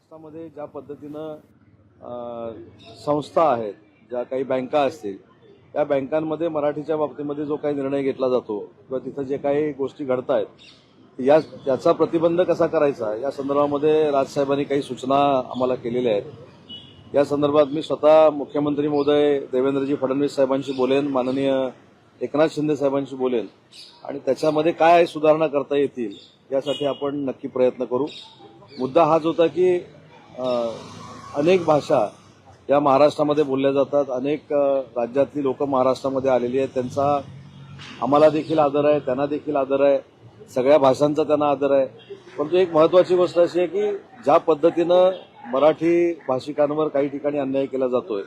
महाराष्ट्रामध्ये ज्या पद्धतीनं संस्था आहेत, ज्या काही बँका असतील, त्या बँकांमध्ये मराठीच्या बाबतीमध्ये जो काही निर्णय घेतला जातो किंवा तिथं जे काही गोष्टी घडत आहेत त्याचा प्रतिबंध कसा करायचा या संदर्भामध्ये राजसाहेबांनी काही सूचना आम्हाला केलेल्या आहेत। या संदर्भात मी स्वतः मुख्यमंत्री महोदय देवेंद्रजी फडणवीस साहेबांशी बोलेन, माननीय एकनाथ शिंदे साहेबांशी बोलेन आणि त्याच्यामध्ये काय सुधारणा करता येतील यासाठी आपण नक्की प्रयत्न करू। मुद्दा हाच होता की अनेक भाषा या महाराष्ट्रामध्ये बोलल्या जातात, अनेक राज्यातली लोक महाराष्ट्रामध्ये आलेली आहेत, त्यांचा आम्हाला देखील आदर आहे, त्यांना देखील आदर आहे, सगळ्या भाषांचा त्यांना आदर आहे। परंतु एक महत्वाची गोष्ट अशी आहे की ज्या पद्धतीनं मराठी भाषिकांवर काही ठिकाणी अन्याय केला जातोय,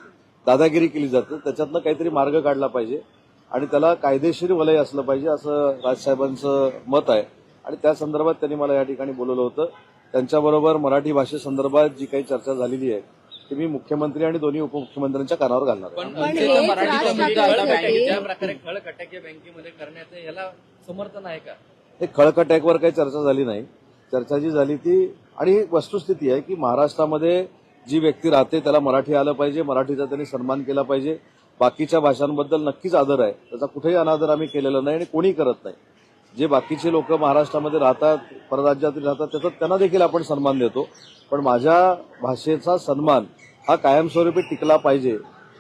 दादागिरी केली जाते, त्याच्यातनं काहीतरी मार्ग काढला पाहिजे आणि त्याला कायदेशीर वलय असलं पाहिजे असं राजसाहेबांचं मत आहे आणि त्या संदर्भात त्यांनी मला या ठिकाणी बोलवलं होतं। त्यांच्याबरोबर मराठी भाषेसंदर्भात जी काही चर्चा झालेली आहे ती मी मुख्यमंत्री आणि दोन्ही उपमुख्यमंत्र्यांच्या कानावर घालणार आहे। ज्या प्रकारे खळकटक या बँकेमध्ये करण्याचं याला समर्थन आहे का? हे खळकटॅकवर काही चर्चा झाली नाही। चर्चा जी झाली ती आणि वस्तुस्थिती आहे की महाराष्ट्रामध्ये जी व्यक्ती राहते त्याला मराठी आलं पाहिजे, मराठीचा त्यांनी सन्मान केला पाहिजे। बाकीच्या भाषांबद्दल नक्कीच आदर आहे, त्याचा कुठेही अनादर आम्ही केलेला नाही आणि कोणी करत नाही। जे बाकीचे लोक महाराष्ट्रामध्ये राहतात, परराज्यातील राहतात, त्याचा त्यांना देखील आपण सन्मान देतो, पण माझ्या भाषेचा सन्मान हा कायमस्वरूपी टिकला पाहिजे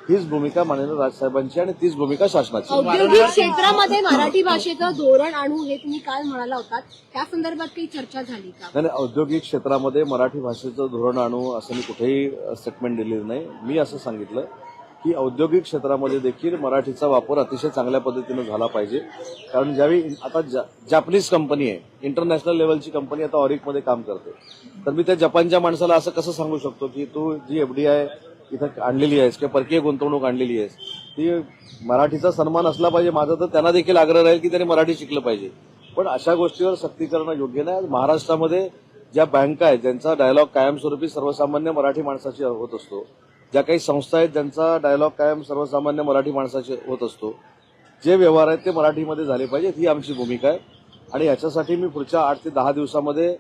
हीच भूमिका माननीय राजसाहेबांची आणि तीच भूमिका शासनाची। औद्योगिक क्षेत्रामध्ये मराठी भाषेचं धोरण आणू हे तुम्ही काल म्हणाला होता, त्या संदर्भात काही चर्चा झाली का? नाही, औद्योगिक क्षेत्रामध्ये मराठी भाषेचं धोरण आणू असं मी कुठेही स्टेटमेंट दिलेलं नाही। मी असं सांगितलं की औद्योगिक क्षेत्रामध्ये देखील मराठीचा वापर अतिशय चांगल्या पद्धतीनं झाला पाहिजे, कारण ज्यावेळी आता जपानीज कंपनी आहे, इंटरनॅशनल लेवलची कंपनी आता ऑरिकमध्ये काम करते, तर मी त्या जपानच्या माणसाला असं कसं सांगू शकतो की तू जी FDI इथं आणलेली आहेस किंवा परकीय गुंतवणूक आणलेली आहेस ती मराठीचा सन्मान असला पाहिजे माझा, तर त्यांना देखील आग्रह राहील की त्यांनी मराठी शिकलं पाहिजे। पण अशा गोष्टीवर सक्ती करणं योग्य नाही। महाराष्ट्रामध्ये ज्या बँका आहेत ज्यांचा डायलॉग कायमस्वरूपी सर्वसामान्य मराठी माणसाशी होत असतो, ज्या काही संस्था आहेत ज्यांचा डायलॉग कायम सर्वसामान्य मराठी माणसाचे होत असतो, जे व्यवहार आहेत ते मराठीमध्ये झाले पाहिजेत ही आमची भूमिका आहे आणि याच्यासाठी मी पुढच्या 8 ते 10 दिवसामध्ये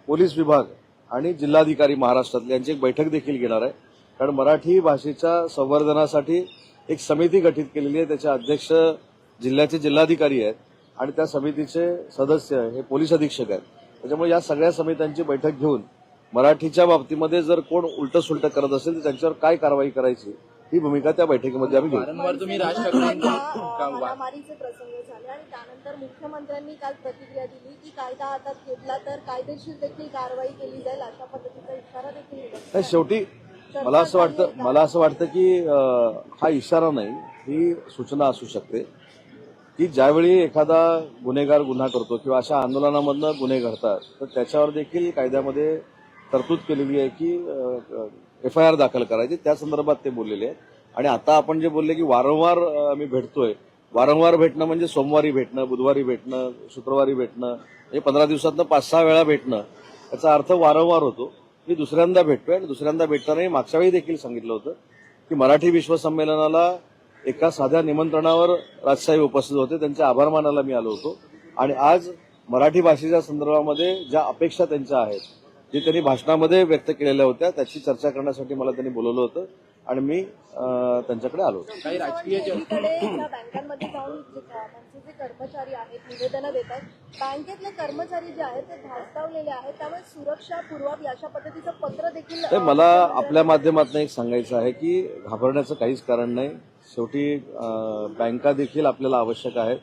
पोलीस विभाग आणि जिल्हाधिकारी महाराष्ट्रातले यांची एक बैठक देखील घेणार आहे, कारण मराठी भाषेच्या संवर्धनासाठी एक समिती गठीत केलेली आहे, त्याचे अध्यक्ष जिल्ह्याचे जिल्हाधिकारी आहेत आणि त्या समितीचे सदस्य हे पोलीस अधीक्षक आहेत। त्याच्यामुळे या सगळ्या समित्यांची बैठक घेऊन मराठीच्या बाबतीमध्ये जर कोण उलट सुलट करत असेल तर त्यांच्यावर काय कारवाई करायची ही भूमिका त्या बैठकीमध्ये आम्ही घेऊ। वारंवार तुम्ही राज ठाकरेंच्या मारामारीचे प्रसंग झाले आणि त्यानंतर मुख्यमंत्र्यांनी काल प्रतिक्रिया दिली की कायदा हातात घेतला तर कायदेशीर देखील कारवाई केली जाईल, अशा पद्धतीचा इशारा देखील दिला। शेवटी मला असं वाटतं की हा इशारा नाही, ही सूचना असू शकते की ज्यावेळी एखादा गुन्हेगार गुन्हा करतो किंवा अशा आंदोलनामधनं गुन्हे घडतात तर त्याच्यावर देखील कायद्यामध्ये तरतूद केलेली आहे की FIR दाखल करायची, त्या संदर्भात ते बोललेले आहेत। आणि आता आपण जे बोलले की वारंवार आम्ही भेटतोय, वारंवार भेटणं म्हणजे सोमवारी भेटणं, बुधवारी भेटणं, शुक्रवारी भेटणं, म्हणजे 15 दिवसातनं 5-6 वेळा भेटणं, याचा अर्थ वारंवार होतो। मी दुसऱ्यांदा भेटतोय आणि दुसऱ्यांदा भेटतानाही मागच्या वेळी देखील सांगितलं होतं की मराठी विश्व संमेलनाला एका साध्या निमंत्रणावर राजसाहेब उपस्थित होते, त्यांचे आभार मानायला मी आलो होतो आणि आज मराठी भाषेच्या संदर्भामध्ये ज्या अपेक्षा त्यांच्या आहेत, जे त्यांनी भाषणामध्ये व्यक्त केलेल्या होत्या, त्याची चर्चा करण्यासाठी मला त्यांनी बोलवलं होतं आणि मी त्यांच्याकडे आलो होतो। काही राजकीय बँकांमध्ये जाऊन त्यांचे जे कर्मचारी आहेत निवेदनं देतात, बँकेतले कर्मचारी जे आहेत ते धास्तावलेले आहेत, त्यामुळे सुरक्षा पुरवावी अशा पद्धतीचं पत्र देखील मला आपल्या माध्यमातून एक सांगायचं आहे की घाबरण्याचं काहीच कारण नाही। शेवटी बँका देखील आपल्याला आवश्यक आहेत,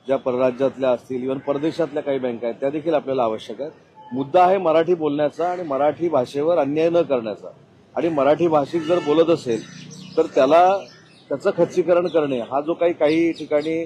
ज्या परराज्यातल्या असतील, इव्हन परदेशातल्या काही बँका आहेत त्या देखील आपल्याला आवश्यक आहेत। मुद्दा आहे मराठी बोलण्याचा आणि मराठी भाषेवर अन्याय न करण्याचा, आणि मराठी भाषिक जर बोलत असेल तर त्याचं खच्चीकरण करणे हा जो काही ठिकाणी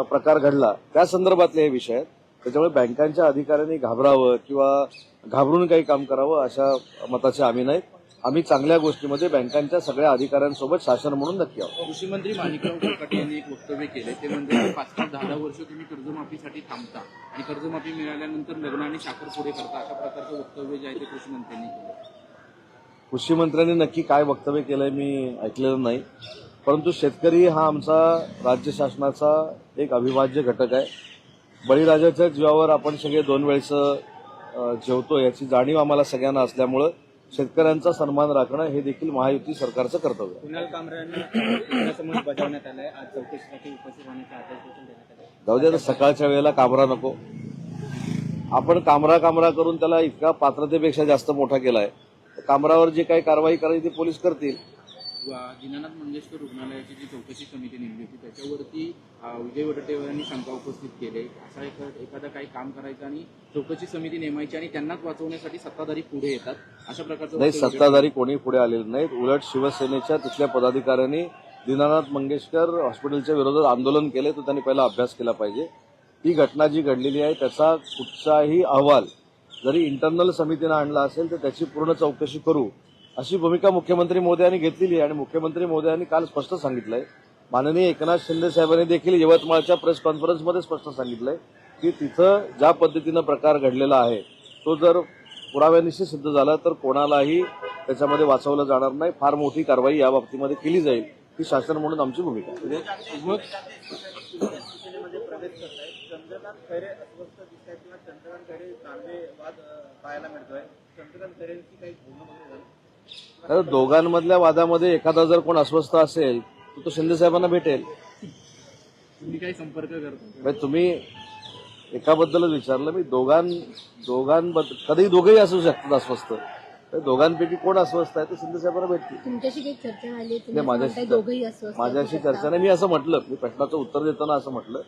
प्रकार घडला त्या संदर्भातले हे विषय आहेत। त्याच्यामुळे बँकांच्या अधिकाऱ्यांनी घाबरावं किंवा घाबरून काही काम करावं अशा मताचे आम्ही नाहीत। आम्ही चांगल्या गोष्टीमध्ये बँकांच्या सगळ्या अधिकाऱ्यांसोबत शासन म्हणून नक्की आहोत। कृषी मंत्री माणिकराव कोकाटे यांनी एक वक्तव्य केले, ते म्हणजे 5-10 वर्ष तुम्ही कर्जमाफीसाठी थांबता आणि कर्जमाफी मिळाल्यानंतर लग्न आणि साखर पुढे करता, अशा प्रकारचं वक्तव्य जे आहे ते कृषी मंत्र्यांनी केलं। कृषी मंत्र्यांनी नक्की काय वक्तव्य केलंय मी ऐकलेलं नाही, परंतु शेतकरी हा आमचा राज्य शासनाचा एक अविभाज्य घटक आहे। बळीराजाच्या जीवावर आपण सगळे 2 वेळचं जेवतो याची जाणीव आम्हाला सगळ्यांना असल्यामुळं शेतकऱ्यांचा सन्मान राखणं हे देखील महायुती सरकारचं कर्तव्य आहे. कुणाल कामरांना समन्स बजावण्यात आलाय. आज चौकशीसाठी उपस्थित राहण्याचा आदेश देखील देण्यात आला. जाऊ दे आता, सकाळच्या वेळेला कामरा नको. आपण कामरा करून त्याला इतका पात्रतेपेक्षा जास्त मोठा केलाय. कामरावर जी काही कारवाई करायची ती पोलीस करतील. दीनानाथ मंगेशकर रुग्णालयाची जी चौकशी समिती नेमली होती त्याच्यावरती विजय वडेट्टीवारांनी शंका उपस्थित केली. असा एखादं काही काम करायचं आणि चौकशी समिती नेमायची आणि त्यांनाच वाचवण्यासाठी सत्ताधारी पुढे येतात अशा प्रकारचं नाही, सत्ताधारी कोणी पुढे आलेले नाहीत. उलट शिवसेनेच्या तिथल्या पदाधिकाऱ्यांनी दीनानाथ मंगेशकर हॉस्पिटलच्या विरोधात आंदोलन केले, तर त्यांनी पहिला अभ्यास केला पाहिजे. ही घटना जी घडलेली आहे त्याचा कुठचाही अहवाल जरी इंटरनल समितीनं आणला असेल तर त्याची पूर्ण चौकशी करू अशी भूमिका मुख्यमंत्री मोदयांनी घेतलेली आहे. आणि मुख्यमंत्री मोदयांनी काल स्पष्ट सांगितलंय, माननीय एकनाथ शिंदे साहेबांनी देखील यवतमाळच्या प्रेस कॉन्फरन्समध्ये स्पष्ट सांगितलंय की तिथं ज्या पद्धतीनं प्रकार घडलेला आहे तो जर पुराव्यानिशी सिद्ध झाला तर कोणालाही त्याच्यामध्ये वाचवलं जाणार नाही. फार मोठी कारवाई या बाबतीमध्ये केली जाईल ही शासन म्हणून आमची भूमिका आहे. शिवसेनेमध्ये प्रवेश करताय. चंद्रकांत खैरे अस्वस्थ दिसत आहेत किंवा चंद्रकांत खैरे कांदे वाद पाहायला मिळतोय. चंद्रकांत खैरेंची काही बोलणं वगैरे झालं? तर दोघांमधल्या वादामध्ये एखादा जर कोण अस्वस्थ असेल तर तो शिंदे साहेबांना भेटेल. तुम्ही काही संपर्क करता? म्हणजे तुम्ही एकाबद्दलच विचारलं, मी दोघांबद्दल कधीही दोघेही असू शकतात अस्वस्थ. तर दोघांपैकी कोण अस्वस्थ आहे तर शिंदे साहेबांना भेटतील. तुमच्याशी काही चर्चा झाली? नाही, माझ्याशी चर्चा नाही. मी असं म्हटलं, मी प्रश्नाचं उत्तर देताना असं म्हटलं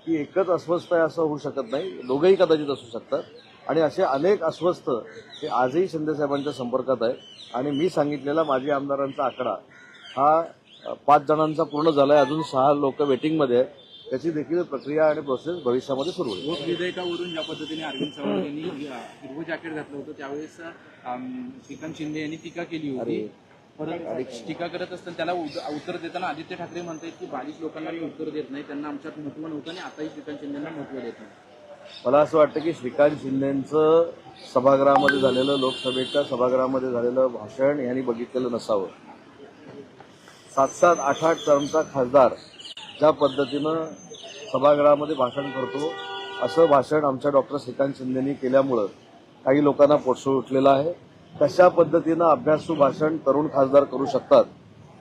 की एकच अस्वस्थ आहे असं होऊ शकत नाही, दोघंही कदाचित असू शकतात. आणि असे अनेक अस्वस्थ हे आजही शिंदे साहेबांच्या संपर्कात आहे. आणि मी सांगितलेला माजी आमदारांचा आकडा हा 5 जणांचा पूर्ण झालाय, अजून 6 लोक वेटिंगमध्ये आहेत. त्याची देखील प्रक्रिया आणि प्रोसेस भविष्यामध्ये सुरू होईल. लोक विधेयकावरून ज्या पद्धतीने अरविंद सावंत यांनी हिरवं जॅकेट घातलं होतं त्यावेळेस श्रीकांत शिंदे यांनी टीका केली होती. परत टीका करत असताना त्याला उत्तर देताना आदित्य ठाकरे म्हणतात की 22 लोकांना मी उत्तर देत नाही, त्यांना आमच्यात महत्व नव्हतं आणि आताही श्रीकांत शिंदेना महत्व देत नाही. मला असं वाटतं की श्रीकांत शिंदेचं सभागृहामध्ये झालेलं, लोकसभेच्या सभागृहामध्ये झालेलं भाषण यांनी बघितलेलं नसावं. 7-7, 8-8 टर्मचा खासदार ज्या पद्धतीनं सभागृहामध्ये भाषण करतो असं भाषण आमच्या डॉक्टर श्रीकांत शिंदेनी केल्यामुळं काही लोकांना पोटसूळ उठलेलं आहे. कशा पद्धतीनं अभ्यासू भाषण तरुण खासदार करू शकतात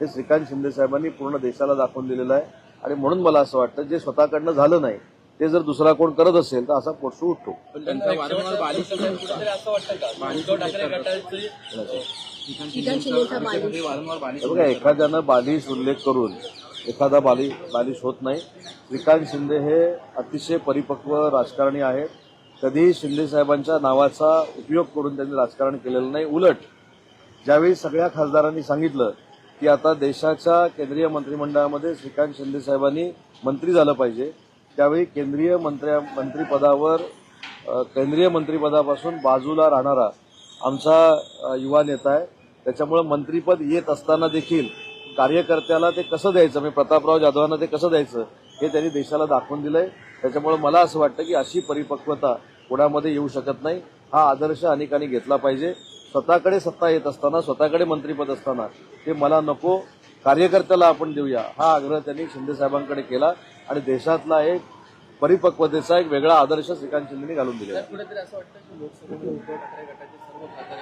हे श्रीकांत शिंदे साहेबांनी पूर्ण देशाला दाखवून दिलेलं आहे. आणि म्हणून मला असं वाटतं जे स्वतःकडनं झालं नाही ते जर दुसरा कोण करत असेल तर असा पोटसूळ उठतो. पण त्यांचा वारंवार बालिश असं वाटतं का उद्धव ठाकरे गटाचे वारंवार बालिश बघा, एखाद्यानं बालिश उल्लेख करून एखादा बालिश होत नाही. श्रीकांत शिंदे हे अतिशय परिपक्व राजकारणी आहेत. कधीही शिंदे साहेबांच्या नावाचा उपयोग करून त्यांनी राजकारण केलेलं नाही. उलट ज्यावेळी सगळ्या खासदारांनी सांगितलं की आता देशाच्या केंद्रीय मंत्रिमंडळामध्ये श्रीकांत शिंदे साहेबांनी मंत्री झालं पाहिजे, त्यावेळी केंद्रीय मंत्रिपदापासून बाजूला राहणारा आमचा युवा नेता आहे. त्याच्यामुळे मंत्रिपद येत असताना देखील कार्यकर्त्याला ते कसं द्यायचं, म्हणजे प्रतापराव जाधवांना ते कसं द्यायचं हे त्यांनी देशाला दाखवून दिलंय. त्याच्यामुळे मला असं वाटतं की अशी परिपक्वता कोणामध्ये येऊ शकत नाही. हा आदर्श अनेकांनी घेतला पाहिजे. स्वतःकडे सत्ता येत असताना, स्वतःकडे मंत्रिपद असताना ते मला नको, कार्यकर्त्याला आपण देऊया, हा आग्रह त्यांनी शिंदे साहेबांकडे केला. आणि देशातला एक परिपक्वतेचा एक वेगळा आदर्श श्रीकांत शिंदेनी घालून दिलेला. कुठेतरी असं वाटतं की लोकसभेमध्ये उद्धव ठाकरे गटाचे सर्व खासदार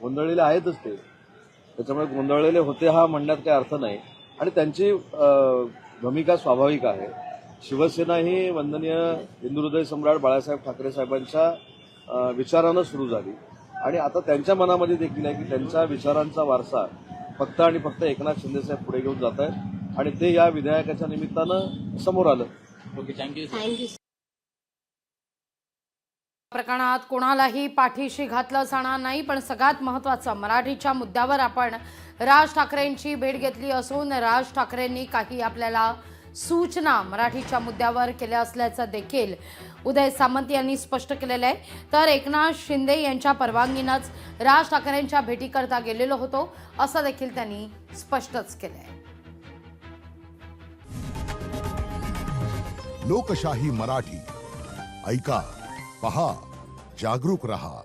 गोंधळलेले आहेतच ते. त्याच्यामुळे गोंधळलेले होते हा म्हणण्यात काही अर्थ नाही. आणि त्यांची भूमिका स्वाभाविक आहे. शिवसेना ही वंदनीय हिंदुहृदय सम्राट बाळासाहेब ठाकरे साहेबांच्या विचारानं सुरू झाली. आणि आता त्यांच्या मनामध्ये देखील आहे की त्यांच्या विचारांचा वारसा फक्त आणि फक्त एकनाथ शिंदेसाहेब पुढे घेऊन जात आहेत. आणि ते या विधेयकाच्या निमित्तानं समोर आलं. Okay, thank you. प्रकरणात कोणालाही पाठीशी घातलं जाणार नाही. पण सगळ्यात महत्त्वाचं, मराठीच्या मुद्द्यावर आपण राज ठाकरेंची भेट घेतली असून राज ठाकरेंनी काही आपल्याला सूचना मराठीच्या मुद्द्यावर केल्या असल्याचं देखील उदय सामंत यांनी स्पष्ट केलेलं आहे. तर एकनाथ शिंदे यांच्या परवानगीनंच राज ठाकरेंच्या भेटीकरता गेलेलो होतो असं देखील त्यांनी स्पष्टच केलं आहे. लोकशाही मराठी ऐका, पहा, जागरूक रहा.